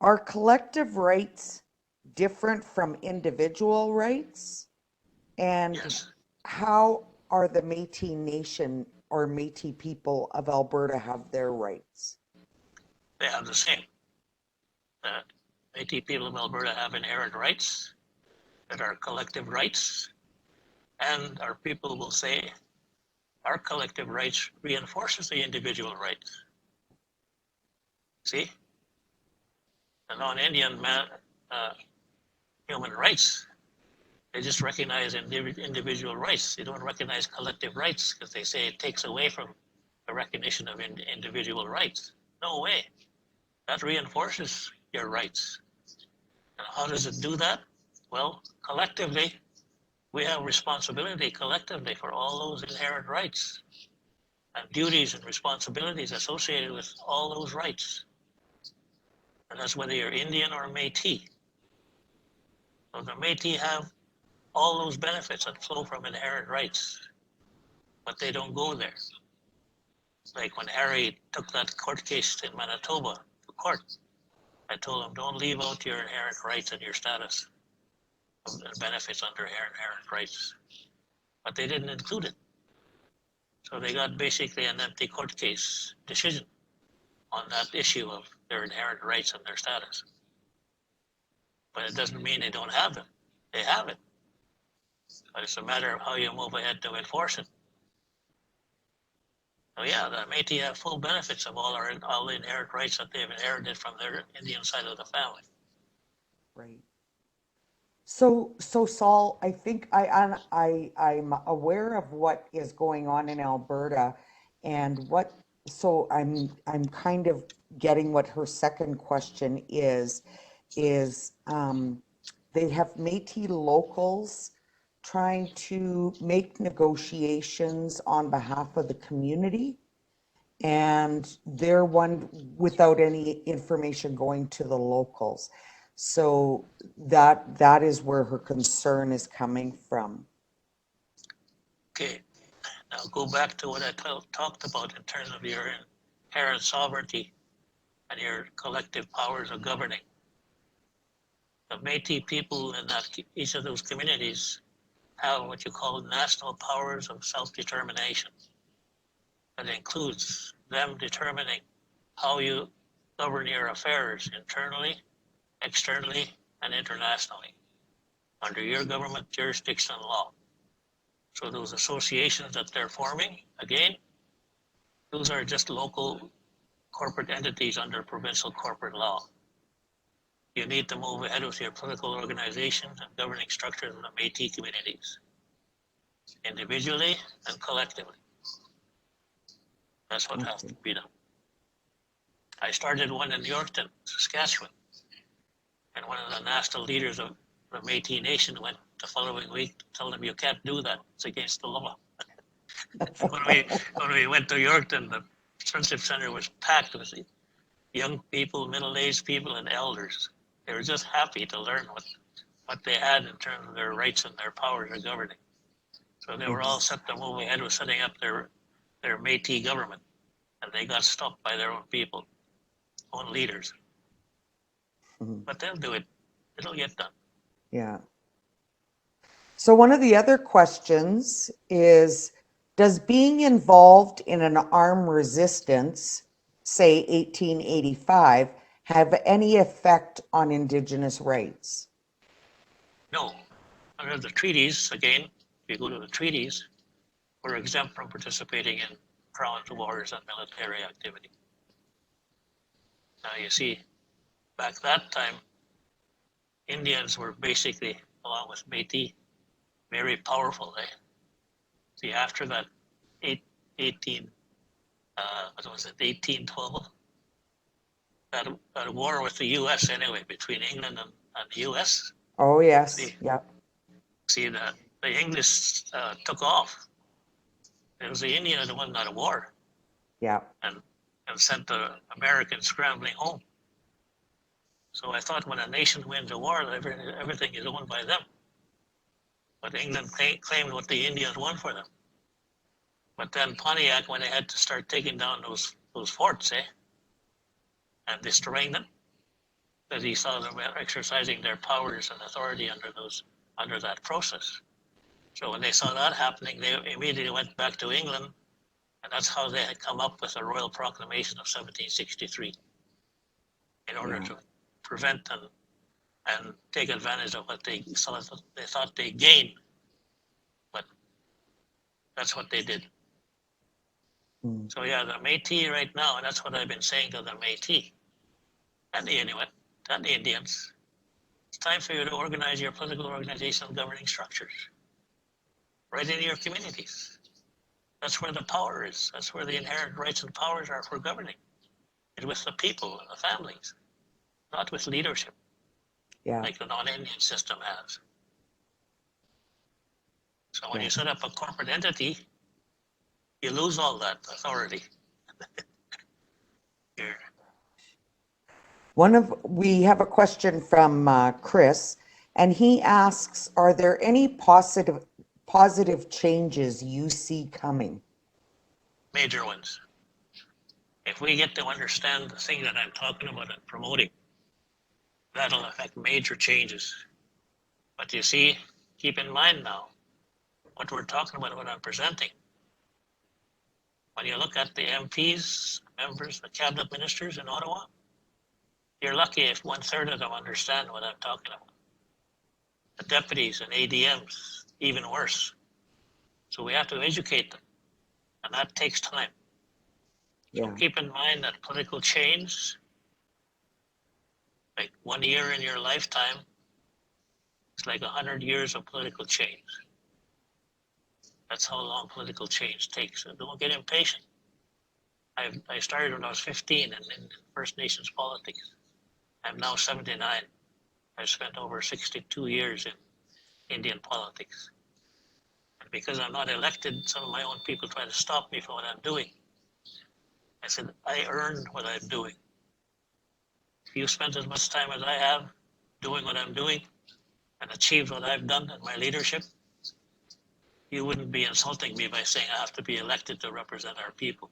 Are collective rights different from individual rights? And Yes, how are the Métis Nation or Métis people of Alberta have their rights? they have the same. The Métis people of Alberta have inherent rights that are collective rights, and our people will say our collective rights reinforces the individual rights. See, the non-Indian human rights, they just recognize individual rights. They don't recognize collective rights because they say it takes away from the recognition of individual rights. No way. That reinforces your rights. And how does it do that? Well, collectively, we have responsibility collectively for all those inherent rights and duties and responsibilities associated with all those rights. And that's whether you're Indian or Métis. So the Métis have all those benefits that flow from inherent rights, but they don't go there. Like when Harry took that court case in Manitoba to court, I told him, don't leave out your inherent rights and your status and benefits under inherent rights. But they didn't include it. So they got basically an empty court case decision on that issue of their inherent rights and their status. But it doesn't mean they don't have them. They have it. But it's a matter of how you move ahead to enforce it. So yeah, the Métis have full benefits of all the inherent rights that they've inherited from their Indian side of the family. Right. So Saul, I think I'm aware of what is going on in Alberta, and so I'm kind of getting what her second question is they have Métis locals trying to make negotiations on behalf of the community, and they're one without any information going to the locals. So that is where her concern is coming from. Okay, now go back to what I talked about in terms of your inherent sovereignty and your collective powers of governing. The Métis people in each of those communities have what you call national powers of self-determination. That includes them determining how you govern your affairs internally, externally, and internationally under your government jurisdiction law. So those associations that they're forming, again, those are just local corporate entities under provincial corporate law. You need to move ahead with your political organizations and governing structures of the Métis communities, individually and collectively. That's what has to be done. I started one in Yorkton, Saskatchewan, and one of the national leaders of the Métis Nation went the following week to tell them you can't do that. It's against the law. when we went to Yorkton, the Friendship Center was packed with young people, middle-aged people, and elders. They were just happy to learn what they had in terms of their rights and their powers of governing. So they were all set to move ahead with setting up their Métis government, and they got stopped by their own people, own leaders. But they'll do it. It'll get done. Yeah. So one of the other questions is, does being involved in an armed resistance, say 1885, have any effect on Indigenous rights? No. Under the treaties, again, if you go to the treaties, we're exempt from participating in Crown's wars and military activity. Now you see, back that time, Indians were basically, along with Métis, very powerful. See, after that 1812, that war with the U.S. anyway, between England and the U.S. Oh, yes. Yep. See, the English took off. It was the Indians that won that war. Yeah. And sent the Americans scrambling home. So I thought when a nation wins a war, everything is owned by them. But England claimed what the Indians won for them. But then Pontiac went ahead to start taking down those forts, and destroying them. because he saw them exercising their powers and authority under that process. So when they saw that happening, they immediately went back to England, and that's how they had come up with the Royal Proclamation of 1763 in order to prevent and take advantage of what they thought they gained. But that's what they did. So yeah, the Métis right now, and that's what I've been saying to the Métis and the Inuit and the Indians, it's time for you to organize your political organization and governing structures right in your communities. That's where the power is. That's where the inherent rights and powers are for governing. It's with the people and the families, not with leadership, like the non-Indian system has. So when you set up a corporate entity, you lose all that authority. We have a question from Chris, and he asks, are there any positive changes you see coming? Major ones. If we get to understand the thing that I'm talking about and promoting, that'll affect major changes. But you see, keep in mind now, what we're talking about, what I'm presenting. When you look at the MPs, members, the cabinet ministers in Ottawa, you're lucky if 1/3 of them understand what I'm talking about. The deputies and ADMs, even worse. So we have to educate them, and that takes time. So keep in mind that political change, like 1 year in your lifetime, it's like 100 years of political change. That's how long political change takes. So don't get impatient. I started when I was 15 in First Nations politics. I'm now 79. I've spent over 62 years in Indian politics. And because I'm not elected, some of my own people try to stop me from what I'm doing. I said, I earned what I'm doing. If you spent as much time as I have doing what I'm doing and achieved what I've done in my leadership, you wouldn't be insulting me by saying I have to be elected to represent our people.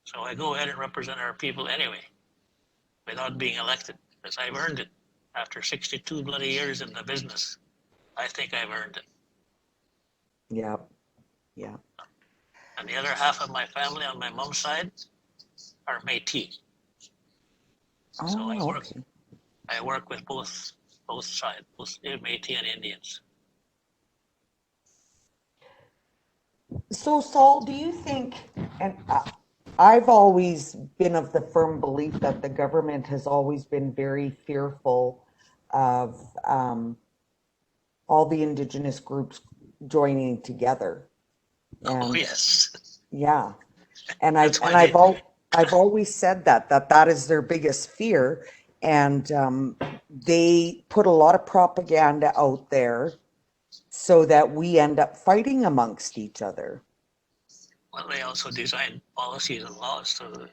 So I go ahead and represent our people anyway, without being elected, because I've earned it. After 62 bloody years in the business, I think I've earned it. Yeah. And the other half of my family on my mom's side are Métis. So I work with both sides, both Métis and Indians. So Saul, do you think, and I've always been of the firm belief that the government has always been very fearful of all the Indigenous groups joining together. And, yes. Yeah. And I've always said that is their biggest fear. And they put a lot of propaganda out there so that we end up fighting amongst each other. Well, they also designed policies and laws to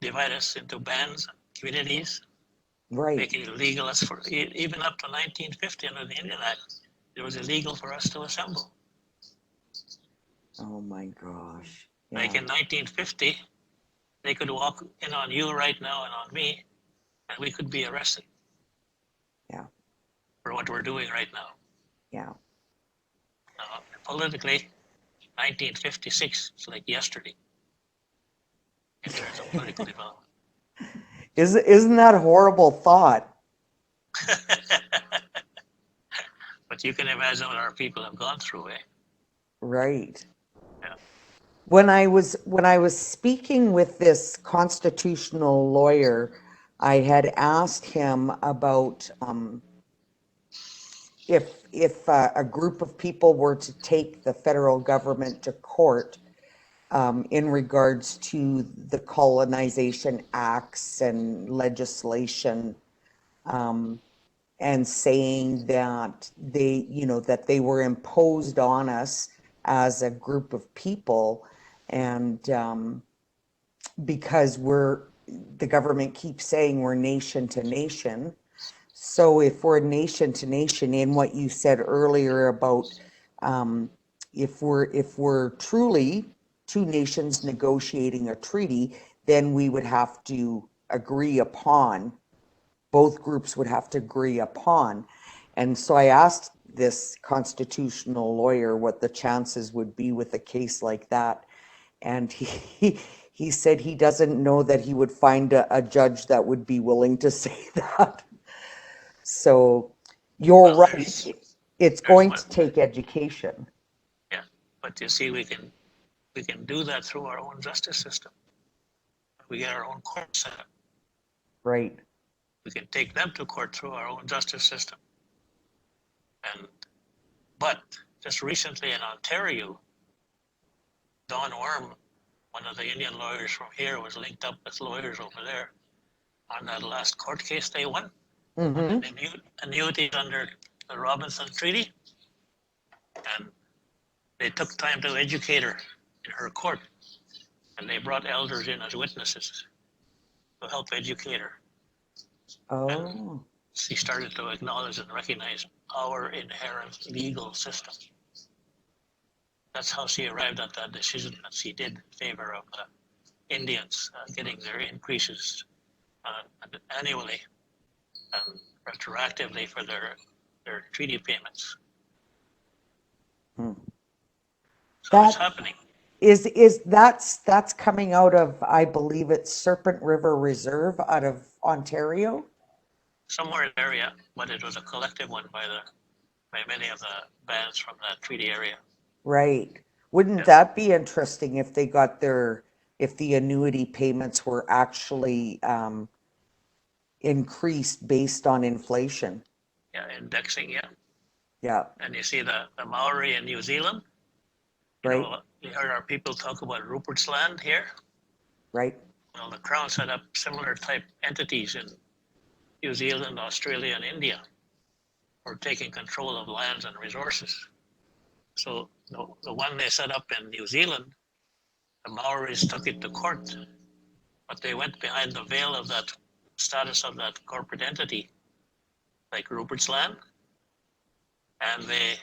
divide us into bands, communities, making it illegal for even up to 1950 under the Indian Act. It was illegal for us to assemble. Oh my gosh! Like in 1950, they could walk in on you right now and on me, and we could be arrested. Yeah. For what we're doing right now. Yeah. Politically, 1956 is like yesterday in terms of political development. Isn't that a horrible thought? But you can imagine what our people have gone through, eh? Right. Yeah. When I was speaking with this constitutional lawyer, I had asked him about if a group of people were to take the federal government to court in regards to the colonization acts and legislation, and saying that they were imposed on us as a group of people, and because the government keeps saying we're nation to nation. So if we're nation to nation, in what you said earlier about if we're truly two nations negotiating a treaty, then we would have to agree upon both groups would have to agree upon. And so I asked this constitutional lawyer what the chances would be with a case like that. And he said he doesn't know that he would find a judge that would be willing to say that. So you're Well, right. It's there's going one, to take education. yeah, but you see, we can do that through our own justice system. We get our own court set up. Right. We can take them to court through our own justice system. And but just recently in Ontario, Don Worm, one of the Indian lawyers from here, was linked up with lawyers over there on that last court case they won on an annuity under the Robinson Treaty. And they took time to educate her in her court. And they brought elders in as witnesses to help educate her. And Oh, she started to acknowledge and recognize our inherent legal system. That's how she arrived at that decision that she did in favor of Indians getting their increases annually and retroactively for their treaty payments. So it's happening. That's coming out of, I believe it's Serpent River Reserve out of Ontario? Somewhere in the area, but it was a collective one by many of the bands from that treaty area. Right. Wouldn't Yeah. that be interesting if they got if the annuity payments were actually increased based on inflation? Yeah, indexing, yeah. Yeah, And you see the Maori in New Zealand. You right, know, you heard our people talk about Rupert's Land here. right. Well, the Crown set up similar type entities in New Zealand, Australia, and India for taking control of lands and resources. So the one they set up in New Zealand, the Maoris took it to court, but they went behind the veil of that status of that corporate entity, like Rupert's Land, and they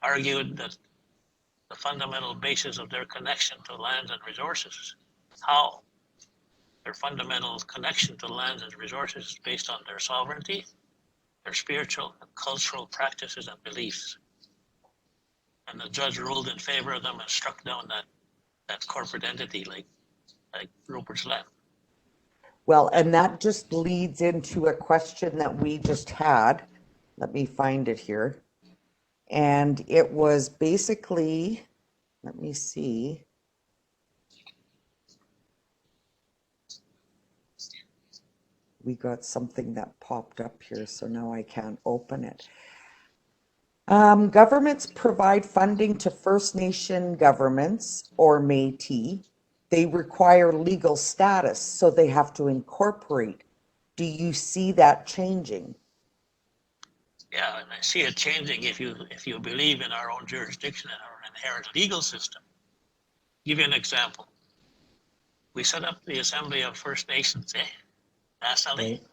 argued that the fundamental basis of their connection to lands and resources, how their fundamental connection to lands and resources is based on their sovereignty, their spiritual and cultural practices and beliefs. And the judge ruled in favor of them and struck down that corporate entity like Rupert's Land. Well, and that just leads into a question that we just had. Let me find it here. And it was basically, let me see. We got something that popped up here, so now I can't open it. Governments provide funding to First Nation governments or Métis. They require legal status, so they have to incorporate. Do you see that changing? Yeah, and I see it changing if you believe in our own jurisdiction and our inherent legal system. I'll give you an example. We set up the Assembly of First Nations, nationally. Right.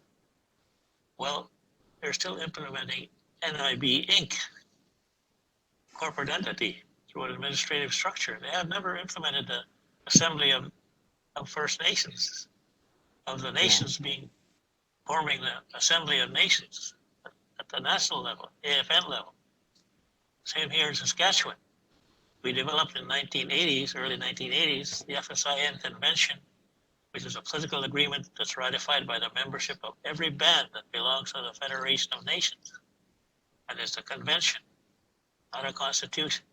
Well, they're still implementing NIB Inc., corporate entity, through an administrative structure. They have never implemented the Assembly of First Nations, of the nations forming the Assembly of Nations at the national level, AFN level. Same here in Saskatchewan. We developed in early 1980s, the FSIN Convention, which is a political agreement that's ratified by the membership of every band that belongs to the Federation of Nations. And it's a convention, not a constitution.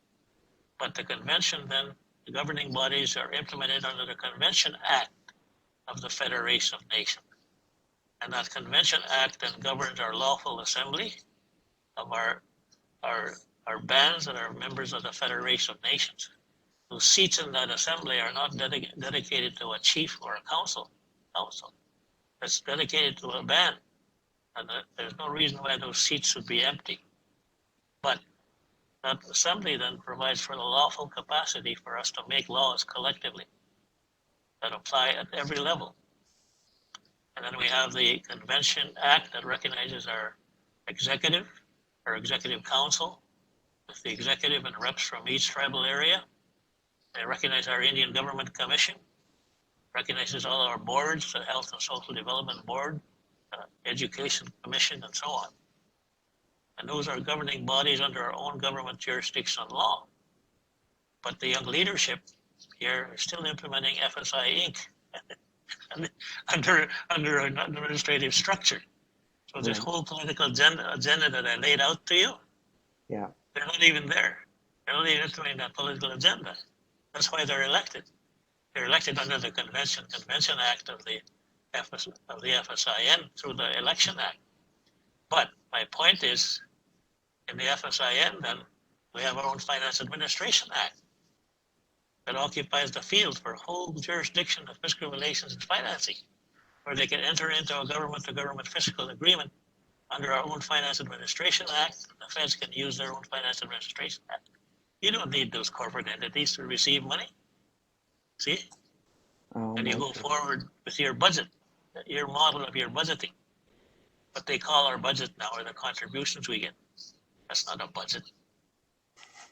But the convention then, the governing bodies are implemented under the Convention Act of the Federation of Nations. And that Convention Act then governs our lawful assembly of our bands that are members of the Federation of Nations, whose seats in that assembly are not dedicated to a chief or a council. It's dedicated to a band, and there's no reason why those seats should be empty. But that assembly then provides for the lawful capacity for us to make laws collectively that apply at every level. And then we have the Convention Act that recognizes our executive council, with the executive and reps from each tribal area. They recognize our Indian Government Commission, recognizes all our boards, the Health and Social Development Board, Education Commission, and so on. And those are governing bodies under our own government jurisdiction law. But the young leadership here is still implementing FSI Inc. under an administrative structure. So this whole political agenda that I laid out to you, Yeah. they're not even there. They're not even implementing that political agenda. That's why they're elected. They're elected under the Convention Act of the FSIN through the Election Act. But my point is, in the FSIN, then we have our own Finance Administration Act that occupies the field for whole jurisdiction of fiscal relations and financing, where they can enter into a government-to-government fiscal agreement under our own Finance Administration Act. The feds can use their own Finance Administration Act. You don't need those corporate entities to receive money. See? And you go forward with your budget, your model of your budgeting. What they call our budget now are the contributions we get. That's not a budget.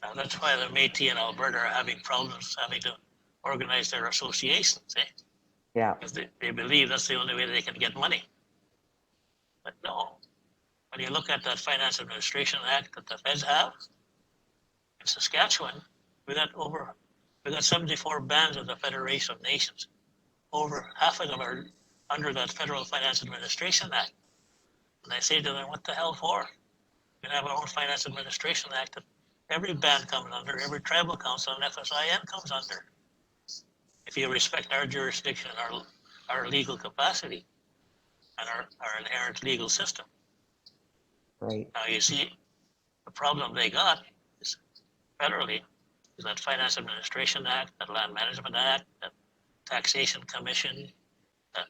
Now that's why the Métis in Alberta are having problems having to organize their associations, Yeah. because they believe that's the only way they can get money. But no, when you look at that Finance Administration Act that the feds have, in Saskatchewan, we got 74 bands of the Federation of Nations. Over half of them are under that Federal Finance Administration Act. And I say to them, what the hell for? We have our own Finance Administration Act that every band comes under, every tribal council and FSIN comes under. If you respect our jurisdiction and our legal capacity and our inherent legal system. Right. Now you see, the problem they got is federally is that Finance Administration Act, that Land Management Act, that Taxation Commission, that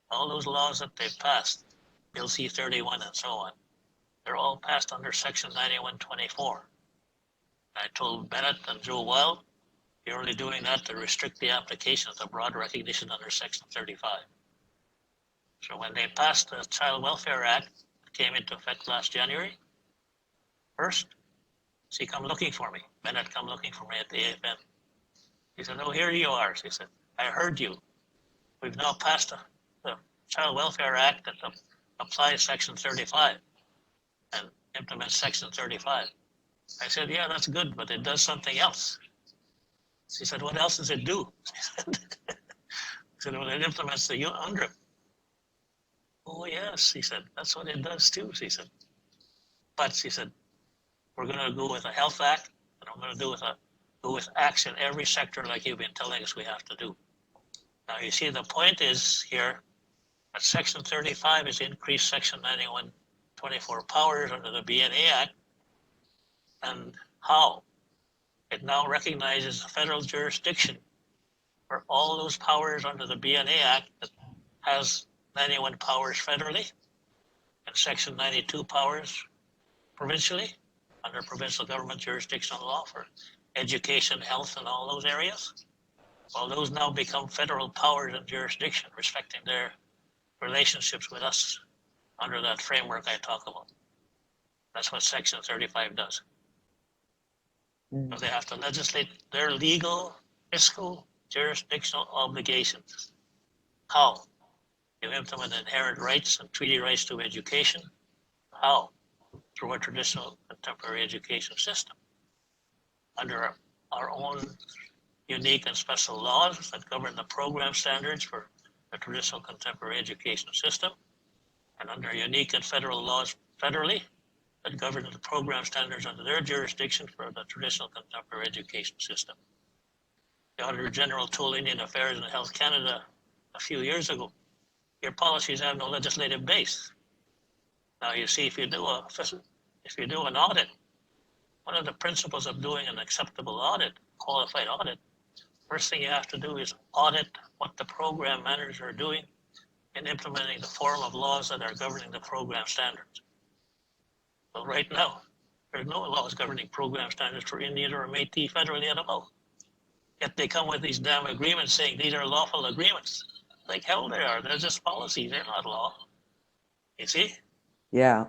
all those laws that they've passed, Bill C-31 and so on, they're all passed under Section 9124. I told Bennett and Joe Wild, you're only doing that to restrict the application of the broad recognition under Section 35. So when they passed the Child Welfare Act, that came into effect last January 1st, she come looking for me. Bennett come looking for me at the AFN. He said, oh, here you are. She said, I heard you. We've now passed the Child Welfare Act that applies Section 35 and implements Section 35. I said, yeah, that's good, but it does something else. She said, what else does it do? She said, well, it implements the UNDRIP. Oh, yes, he said, that's what it does too, she said. But she said, we're going to go with a Health Act, and I'm going to go with acts in every sector like you've been telling us we have to do. Now, you see, the point is here that Section 35 has increased Section 9124 powers under the BNA Act. And how? It now recognizes federal jurisdiction for all those powers under the BNA Act that has 91 powers federally and Section 92 powers provincially under provincial government jurisdictional law for education, health, and all those areas. Well, those now become federal powers and jurisdiction, respecting their relationships with us under that framework I talk about. That's what Section 35 does. So they have to legislate their legal, fiscal, jurisdictional obligations. How? You implement inherent rights and treaty rights to education. How? Through a traditional contemporary education system. Under our own unique and special laws that govern the program standards for the traditional contemporary education system, and under unique and federal laws federally that govern the program standards under their jurisdiction for the traditional contemporary education system. The Auditor General told Indian Affairs and Health Canada a few years ago, your policies have no legislative base. Now you see, if you do an audit, one of the principles of doing an acceptable audit, qualified audit, first thing you have to do is audit what the program managers are doing in implementing the form of laws that are governing the program standards. Well, right now, there's no laws governing program standards for Indian or Métis federally at all. Yet they come with these damn agreements saying these are lawful agreements. Like hell they are. They're just policies. They're not law. You see? Yeah.